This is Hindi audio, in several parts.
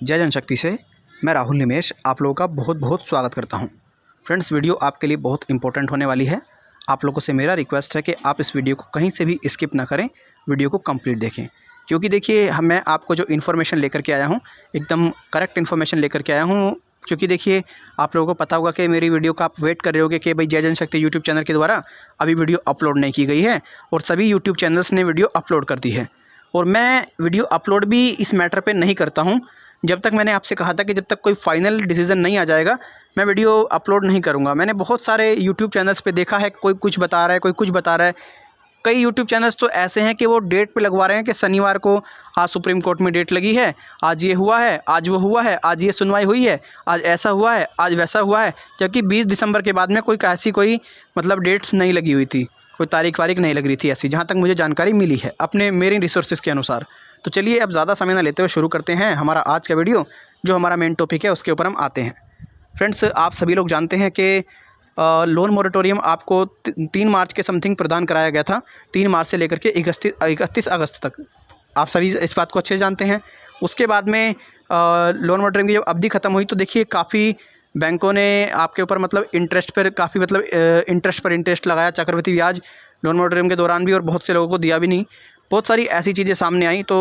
जय जनशक्ति से मैं राहुल निमेश आप लोगों का बहुत बहुत स्वागत करता हूं। फ्रेंड्स, वीडियो आपके लिए बहुत इंपॉर्टेंट होने वाली है। आप लोगों से मेरा रिक्वेस्ट है कि आप इस वीडियो को कहीं से भी स्किप ना करें, वीडियो को कंप्लीट देखें, क्योंकि देखिए मैं आपको जो इन्फॉर्मेशन लेकर के आया हूँ एकदम करेक्ट इन्फॉर्मेशन लेकर के आया हूँ। क्योंकि देखिए आप लोगों को पता होगा कि मेरी वीडियो का आप वेट कर रहे होगे कि भाई जय जनशक्ति यूट्यूब चैनल के द्वारा अभी वीडियो अपलोड नहीं की गई है और सभी यूट्यूब चैनल्स ने वीडियो अपलोड कर दी है। और मैं वीडियो अपलोड भी इस मैटर पे नहीं करता हूँ जब तक मैंने आपसे कहा था कि जब तक कोई फाइनल डिसीजन नहीं आ जाएगा मैं वीडियो अपलोड नहीं करूँगा। मैंने बहुत सारे यूट्यूब चैनल्स पे देखा है, कोई कुछ बता रहा है, कोई कुछ बता रहा है। कई यूट्यूब चैनल्स तो ऐसे हैं कि वो डेट पे लगवा रहे हैं कि शनिवार को आज सुप्रीम कोर्ट में डेट लगी है, आज ये हुआ है, आज वो हुआ है, आज ये सुनवाई हुई है, आज ऐसा हुआ है, आज वैसा हुआ है। जबकि 20 दिसंबर के बाद में कोई ऐसी कोई मतलब डेट्स नहीं लगी हुई थी, कोई तारीख वारीख नहीं लग रही थी ऐसी, जहाँ तक मुझे जानकारी मिली है अपने मेरे रिसोर्सेज के अनुसार। तो चलिए अब ज़्यादा समय ना लेते हुए शुरू करते हैं हमारा आज का वीडियो। जो हमारा मेन टॉपिक है उसके ऊपर हम आते हैं। फ्रेंड्स, आप सभी लोग जानते हैं कि लोन मोरेटोरियम आपको 3 मार्च के समथिंग प्रदान कराया गया था। 3 मार्च से लेकर के 31 अगस्त तक आप सभी इस बात को अच्छे जानते हैं। उसके बाद में लोन मोरेटोरियम की जब अवधि ख़त्म हुई तो देखिए काफ़ी बैंकों ने आपके ऊपर मतलब इंटरेस्ट पर काफ़ी मतलब इंटरेस्ट पर इंटरेस्ट लगाया, चक्रवृद्धि ब्याज लोन मोरेटोरियम के दौरान भी, और बहुत से लोगों को दिया भी नहीं। बहुत सारी ऐसी चीज़ें सामने आई तो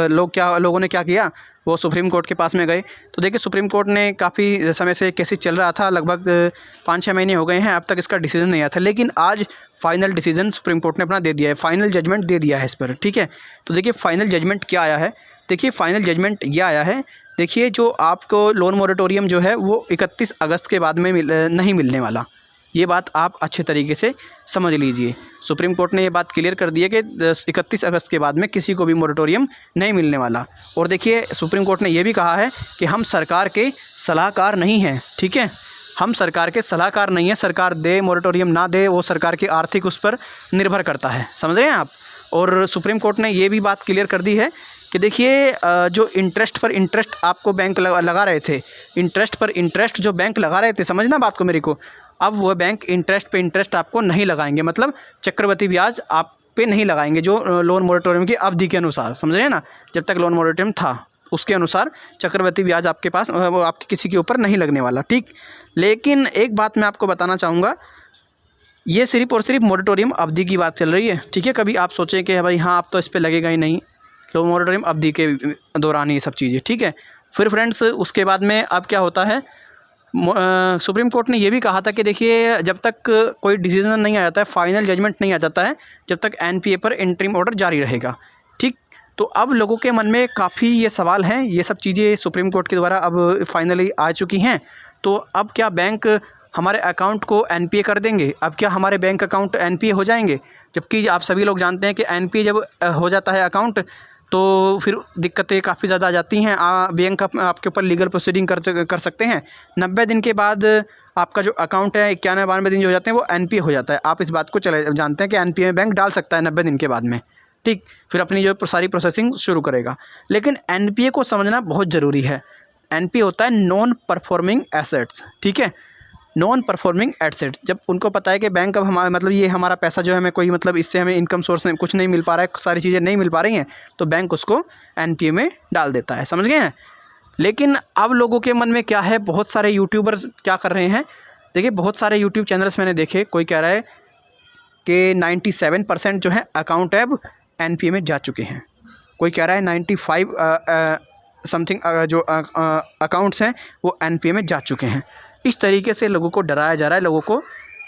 लोगों ने क्या किया, वो सुप्रीम कोर्ट के पास में गए। तो देखिए सुप्रीम कोर्ट ने काफ़ी समय से केसेस चल रहा था, लगभग 5-6 महीने हो गए हैं, अब तक इसका डिसीजन नहीं आया था। लेकिन आज फाइनल डिसीजन सुप्रीम कोर्ट ने अपना दे दिया है, फाइनल जजमेंट दे दिया है इस पर। ठीक है, तो देखिए फाइनल जजमेंट क्या आया है। देखिए फाइनल जजमेंट ये आया है, देखिए जो आपको लोन मोरेटोरियम जो है वो 31 अगस्त के बाद में नहीं मिलने वाला। ये बात आप अच्छे तरीके से समझ लीजिए। सुप्रीम कोर्ट ने ये बात क्लियर कर दी है कि 31 अगस्त के बाद में किसी को भी मोरेटोरियम नहीं मिलने वाला। और देखिए सुप्रीम कोर्ट ने ये भी कहा है कि हम सरकार के सलाहकार नहीं हैं। ठीक है, हम सरकार के सलाहकार नहीं हैं। सरकार दे मोरेटोरियम ना दे वो सरकार की आर्थिक उस पर निर्भर करता है, समझ रहे हैं आप। और सुप्रीम कोर्ट ने ये भी बात क्लियर कर दी है कि देखिए जो इंटरेस्ट पर इंटरेस्ट आपको बैंक लगा रहे थे, इंटरेस्ट पर इंटरेस्ट जो बैंक लगा रहे थे, समझना बात को मेरे को, अब वह बैंक इंटरेस्ट पे इंटरेस्ट आपको नहीं लगाएंगे, मतलब चक्रवृद्धि ब्याज आप पे नहीं लगाएंगे जो लोन मोरेटोरियम की अवधि के अनुसार, समझ रहे हैं ना। जब तक लोन मोरेटोरियम था उसके अनुसार चक्रवृद्धि ब्याज आपके पास वो आपके किसी के ऊपर नहीं लगने वाला। ठीक, लेकिन एक बात मैं आपको बताना चाहूँगा, ये सिर्फ और सिर्फ मोरेटोरियम अवधि की बात चल रही है। ठीक है, कभी आप सोचें कि भाई हाँ अब तो इस पर लगेगा ही नहीं, लोन मोरेटोरियम अवधि के दौरान ये सब चीज़ें। ठीक है, फिर फ्रेंड्स उसके बाद में अब क्या होता है, सुप्रीम कोर्ट ने ये भी कहा था कि देखिए जब तक कोई डिसीजन नहीं आ जाता है, फाइनल जजमेंट नहीं आ जाता है, जब तक एनपीए पर इंटरिम ऑर्डर जारी रहेगा। ठीक, तो अब लोगों के मन में काफ़ी ये सवाल हैं, ये सब चीज़ें सुप्रीम कोर्ट के द्वारा अब फाइनली आ चुकी हैं। तो अब क्या बैंक हमारे अकाउंट को एनपीए कर देंगे? अब क्या हमारे बैंक अकाउंट एनपीए हो जाएंगे? जबकि आप सभी लोग जानते हैं कि एनपीए जब हो जाता है अकाउंट तो फिर दिक्कतें काफ़ी ज़्यादा आ जाती हैं। बैंक आपके ऊपर लीगल प्रोसीडिंग कर सकते हैं। 90 दिन के बाद आपका जो अकाउंट है 91-92 दिन जो हो जाते हैं वो एनपीए हो जाता है। आप इस बात को जानते हैं कि एनपीए में बैंक डाल सकता है 90 दिन के बाद में। ठीक, फिर अपनी जो सारी प्रोसेसिंग शुरू करेगा। लेकिन एनपीए को समझना बहुत ज़रूरी है। एनपीए होता है नॉन परफॉर्मिंग एसेट्स। ठीक है, नॉन परफॉर्मिंग एसेट्स, जब उनको पता है कि बैंक अब हमारा मतलब ये हमारा पैसा जो है हमें कोई मतलब इससे हमें इनकम सोर्स कुछ नहीं मिल पा रहा है, सारी चीज़ें नहीं मिल पा रही हैं, तो बैंक उसको एनपीए में डाल देता है, समझ गए हैं। लेकिन अब लोगों के मन में क्या है, बहुत सारे यूट्यूबर्स क्या कर रहे हैं, देखिए बहुत सारे यूट्यूब चैनल्स मैंने देखे, कोई कह रहा है कि 97% जो है अकाउंट अब एनपीए में जा चुके हैं, कोई कह रहा है 95 समथिंग जो अकाउंट्स हैं वो एनपीए में जा चुके हैं। इस तरीके से लोगों को डराया जा रहा है, लोगों को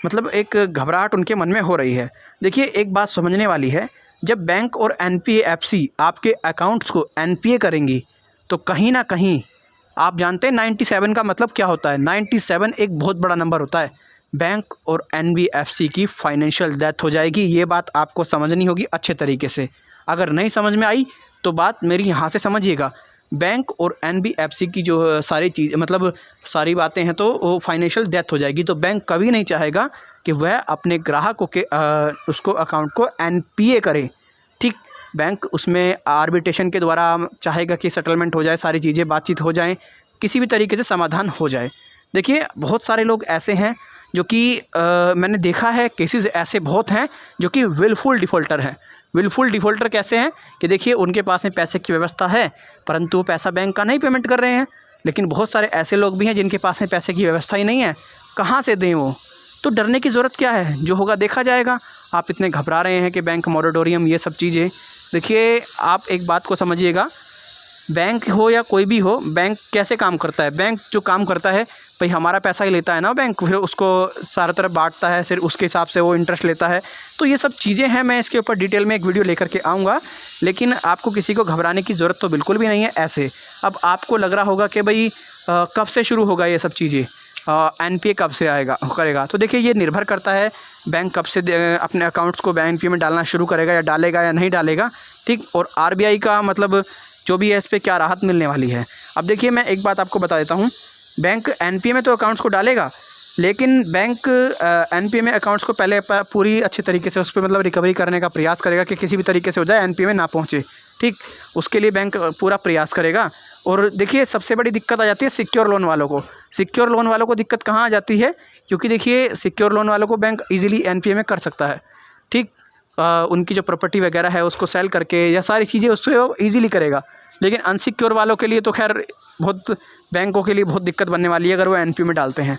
मतलब एक घबराहट उनके मन में हो रही है। देखिए एक बात समझने वाली है, जब बैंक और एनपीएफसी आपके अकाउंट्स को एनपीए करेंगी तो कहीं ना कहीं आप जानते हैं 97 का मतलब क्या होता है। 97 एक बहुत बड़ा नंबर होता है। बैंक और एनबीएफसी की फाइनेंशियल डेथ हो जाएगी। ये बात आपको समझनी होगी अच्छे तरीके से। अगर नहीं समझ में आई तो बात मेरी यहाँ से समझिएगा। बैंक और एनबीएफसी की जो सारी चीज़ मतलब सारी बातें हैं तो वो फाइनेंशियल डेथ हो जाएगी। तो बैंक कभी नहीं चाहेगा कि वह अपने ग्राहकों के उसको अकाउंट को एनपीए करे। ठीक, बैंक उसमें आर्बिट्रेशन के द्वारा चाहेगा कि सेटलमेंट हो जाए, सारी चीज़ें बातचीत हो जाए, किसी भी तरीके से समाधान हो जाए। देखिए बहुत सारे लोग ऐसे हैं जो कि मैंने देखा है, केसेस ऐसे बहुत हैं जो कि विलफुल डिफ़ॉल्टर हैं। विलफुल डिफ़ॉल्टर कैसे हैं कि देखिए उनके पास में पैसे की व्यवस्था है, परंतु वो पैसा बैंक का नहीं पेमेंट कर रहे हैं। लेकिन बहुत सारे ऐसे लोग भी हैं जिनके पास में पैसे की व्यवस्था ही नहीं है, कहाँ से दें वो। तो डरने की ज़रूरत क्या है, जो होगा देखा जाएगा। आप इतने घबरा रहे हैं कि बैंक मोरेटोरियम ये सब चीज़ें, देखिए आप एक बात को समझिएगा, बैंक हो या कोई भी हो, बैंक कैसे काम करता है। बैंक जो काम करता है भाई हमारा पैसा ही लेता है ना बैंक, फिर उसको सारा तरफ बांटता है, फिर उसके हिसाब से वो इंटरेस्ट लेता है। तो ये सब चीज़ें हैं, मैं इसके ऊपर डिटेल में एक वीडियो लेकर के आऊँगा। लेकिन आपको किसी को घबराने की ज़रूरत तो बिल्कुल भी नहीं है ऐसे। अब आपको लग रहा होगा कि भाई कब से शुरू होगा ये सब चीज़ें, एनपीए कब से आएगा करेगा। तो देखिए ये निर्भर करता है बैंक कब से अपने अकाउंट्स को एनपीए में डालना शुरू करेगा, या डालेगा या नहीं डालेगा, ठीक। और आरबीआई का मतलब जो भी है इस पर क्या राहत मिलने वाली है। अब देखिए मैं एक बात आपको बता देता हूँ, बैंक एनपीए में तो अकाउंट्स को डालेगा, लेकिन बैंक एनपीए में अकाउंट्स को पहले पूरी अच्छे तरीके से उस पर मतलब रिकवरी करने का प्रयास करेगा कि किसी भी तरीके से हो जाए, एनपीए में ना पहुँचे, ठीक। उसके लिए बैंक पूरा प्रयास करेगा। और देखिए सबसे बड़ी दिक्कत आ जाती है सिक्योर लोन वालों को। सिक्योर लोन वालों को दिक्कत कहाँ आ जाती है, क्योंकि देखिए सिक्योर लोन वालों को बैंक ईजिली एनपीए में कर सकता है, ठीक। उनकी जो प्रॉपर्टी वगैरह है उसको सेल करके या सारी चीज़ें उससे वो ईजिली करेगा। लेकिन अनसिक्योर वालों के लिए तो खैर बहुत, बैंकों के लिए बहुत दिक्कत बनने वाली है अगर वो एनपीए में डालते हैं।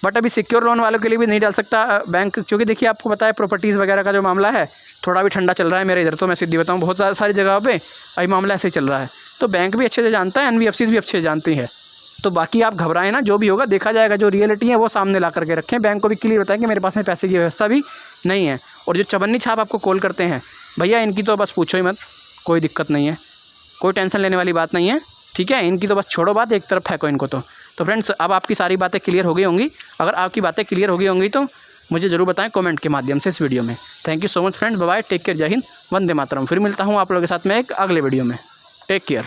बट अभी सिक्योर लोन वालों के लिए भी नहीं डाल सकता बैंक, क्योंकि देखिए आपको पता है प्रॉपर्टीज़ वगैरह का जो मामला है थोड़ा भी ठंडा चल रहा है मेरे इधर। तो मैं सीधी बताऊँ बहुत सारी जगह पे अभी मामला ऐसे ही चल रहा है। तो बैंक भी अच्छे से जानता है, एनबीएफसीज भी अच्छे से जानती है। तो बाकी आप घबराएं ना, जो भी होगा देखा जाएगा। जो रियलिटी है वो सामने ला करके रखें, बैंक को भी क्लियर बताएं कि मेरे पास में पैसे की व्यवस्था भी नहीं है। और जो चवन्नी छाप आपको कॉल करते हैं भैया, इनकी तो बस पूछो ही मत, कोई दिक्कत नहीं है, कोई टेंशन लेने वाली बात नहीं है, ठीक है। इनकी तो बस छोड़ो बात, एक तरफ फेंको इनको। तो फ्रेंड्स अब आपकी सारी बातें क्लियर हो गई होंगी। अगर आपकी बातें क्लियर हो गई होंगी तो मुझे ज़रूर बताएं कमेंट के माध्यम से इस वीडियो में। Thank you so much friends, bye bye, take care, जय हिंद, वंदे मातरम। फिर मिलता हूँ आप लोगों के साथ में एक अगले वीडियो में। Take care.